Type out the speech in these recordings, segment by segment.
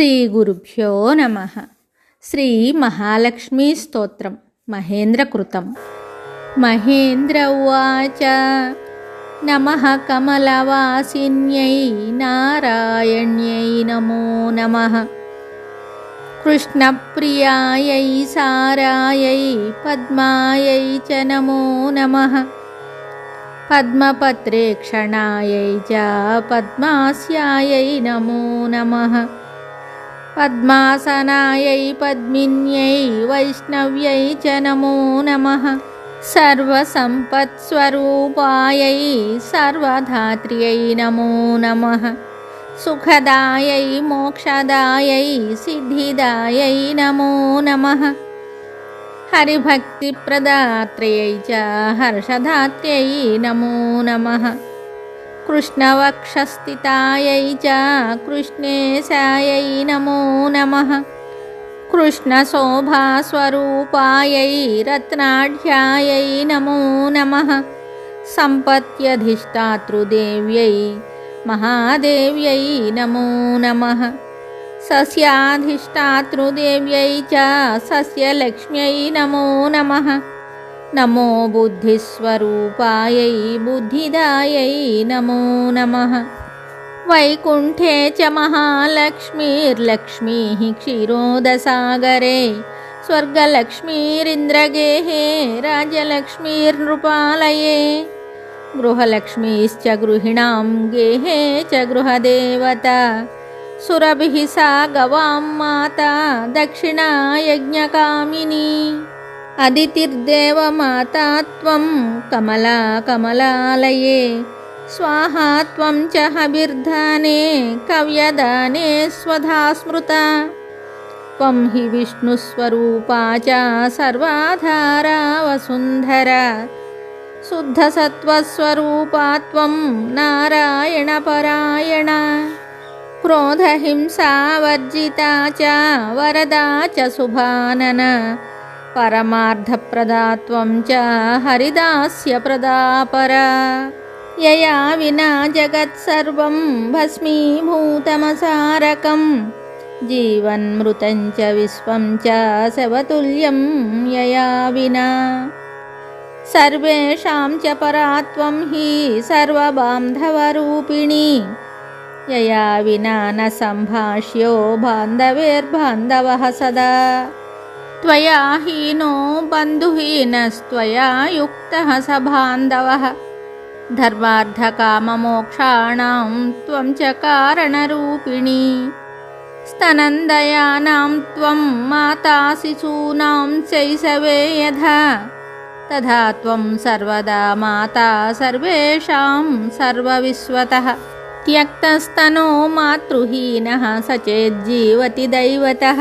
శ్రీ గురుభ్యో నమః. శ్రీ మహాలక్ష్మీ స్తోత్రం మహేంద్రకృతం. మహేంద్ర ఉవాచ నమః కమలవాసిన్యై నారాయణ్యై నమో నమః. కృష్ణప్రియాయై సారాయై పద్మాయై చ నమో నమః. పద్మపత్రేక్షణాయై చ పద్మాస్యాయై నమో నమః. పద్మాసనాయై పద్మిన్యై వైష్ణవ్యై చ నమో నమః. సర్వసంపత్స్వరూపాయై సర్వధాత్ర్యై నమో నమః. సుఖదాయై మోక్షదాయై సిద్ధిదాయై నమో నమః. హరిభక్తిప్రదాత్ర్యై చ హర్షధాత్ర్యై నమో నమః. కృష్ణవక్షస్థితాయై చ కృష్ణేశాయై నమో నమః. కృష్ణశోభాస్వరూపాయై రత్నాఢ్యాయై నమో నమః. సంపత్యధిష్టాతృదేవ్యై మహాదేవ్యై నమో నమః. సస్యాధిష్టాతృదేవ్యై చ సస్యలక్ష్మ్యై నమో నమః. నమో బుద్ధిస్వరూపాయై బుద్ధిదాయై నమో నమః. వైకుంఠే చ మహాలక్ష్మీర్లక్ష్మీః క్షీరోదసాగరే. స్వర్గలక్ష్మీరింద్రగేహే రాజలక్ష్మీర్నృపాలయే. గృహలక్ష్మీశ్చ గృహిణాం గేహే చ గృహదేవతా. సురభిః సా గవాం మాతా దక్షిణా యజ్ఞకామినీ. అదితిర్దేవమాతా త్వం కమలా కమలాలయే. స్వాహా త్వం చ హవిర్దానే కవ్యదానే స్వధా స్మృతా. త్వం హి విష్ణుస్వరూపా చ సర్వాధారా వసుంధరా. శుద్ధసత్వస్వరూపా త్వం నారాయణపరాయణ. క్రోధహింసావర్జితా చ వరదా చ శుభానన. పరమార్థప్రదా త్వం చ హరిదాస్యప్రదా పరా. యయా వినా జగత్సర్వం భస్మీభూతమసారకం. జీవన్మృతం చ విశ్వం చ శవతుల్యం యయా వినా. సర్వేషాం చ పరా త్వం హి సర్వబాంధవరూపిణి. యయా వినా న సంభాష్యో బాంధవేర్బాంధవః సదా. త్వయా హీనో బంధుహీనస్త్వయా యుక్తః స బాంధవః. ధర్మార్థకామమోక్షాణాం త్వం చ కారణరూపిణి. స్తనందయానాం త్వం మాతా శిశూనాం శైశవే యథా. తథా త్వం సర్వదా మాతా సర్వేషాం సర్వవిశ్వతః. త్యక్తస్తనో మాతృహీనః సచేజ్జీవతి దైవతః.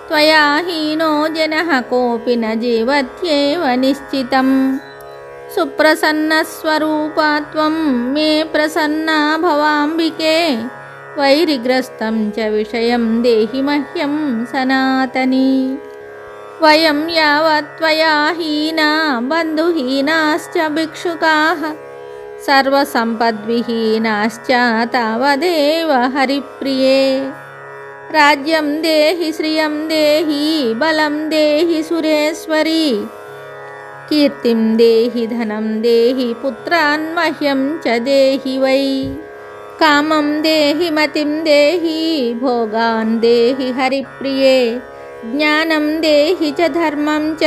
త్వయా హీనో జనః కోపి న జీవత్యేవ నిశ్చితం. సుప్రసన్నస్వరూపా త్వం మే ప్రసన్నా భవాంబికే. వైరిగ్రస్తం చ విషయం దేహి మహ్యం సనాతనీ. వయం యావత్ త్వయా హీనా బంధుహీనాశ్చ భిక్షుకాః. సర్వసంపద్విహీనాశ్చ తావదేవ హరిప్రియే. రాజ్యం దేహి శ్రియం దేహి బలం దేహి సురేశ్వరీ. కీర్తిం దేహి ధనం దేహి పుత్రాన్ మహ్యం చ దేహి వై. కామం దేహి మతిం దేహి భోగాన్ దేహి హరిప్రియే. జ్ఞానం దేహి చ ధర్మం చ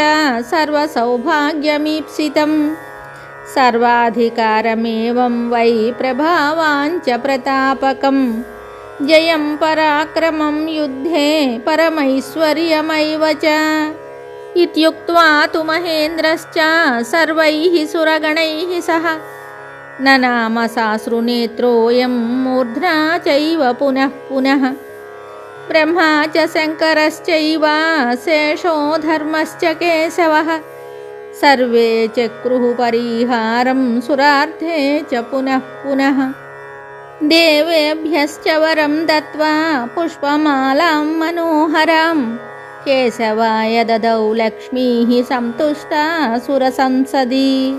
సర్వసౌభాగ్యమీప్సితం. సర్వాధికారమేవం వై ప్రభావాన్ చ ప్రతాపకం. జయం పరాక్రమం యుద్ధే పరమైశ్వర్యమైవ చ. ఇత్యుక్త్వా తు మహేంద్రశ్చ సర్వైః సురగణైః సహ. ననామ సాశ్రునేత్రోయం మూర్ధ్నా చైవ పునః పునః. బ్రహ్మా చ శంకరశ్చైవ శేషో ధర్మశ్చ కేశవః. సర్వే చక్రుః పరిహారం సురార్థే చ పునః పునః. దేవేభ్యశ్చ వరం దత్వా పుష్పమాలాం మనోహరాం. కేశవాయ దదౌ లక్ష్మీః సంతుష్టా సురసంసది.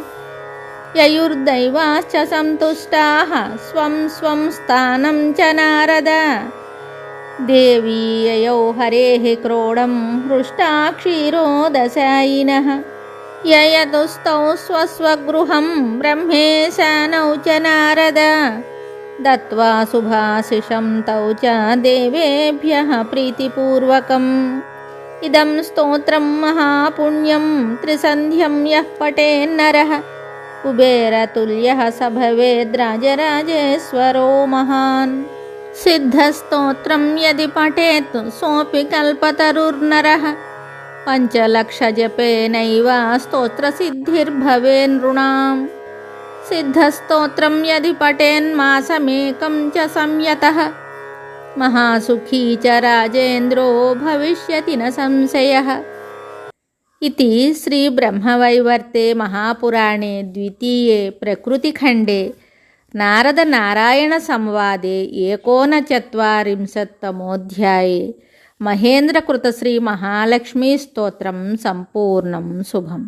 యయుర్దైవాశ్చ సంతుష్టాః స్వం స్వం స్థానం చ నారద. देवी ययौ हरेः क्रोडं हृष्टा क्षीरोदशायिनः ययतुस्तौ स्वस्वगृहं ब्रह्मेशानौ च नारद दत्त्वा सुभाषिषं तौ च देवेभ्यः प्रीतिपूर्वकम् इदं स्तोत्रं महापुण्यं त्रिसन्ध्यं यः पठेन्नरः कुबेरतुल्यः स भवेद्राजराजेश्वरो महान् सिद्धस्तोत्रं यदि पठेत् सोऽपि कल्पतरुर्नरः पञ्चलक्षजपेनैव स्तोत्रसिद्धिर्भवेन्नृणाम् सिद्धस्तोत्रं यदि पठेन्मासमेकं च संयतः महासुखी च राजेन्द्रो भविष्यति न संशयः। इति श्रीब्रह्मवैवर्ते महापुराणे द्वितीये प्रकृतिखण्डे नारदनारायणसंवादे 39तमोऽध्याये महेन्द्रकृतश्रीमहालक्ष्मीस्तोत्रं सम्पूर्णं शुभम्।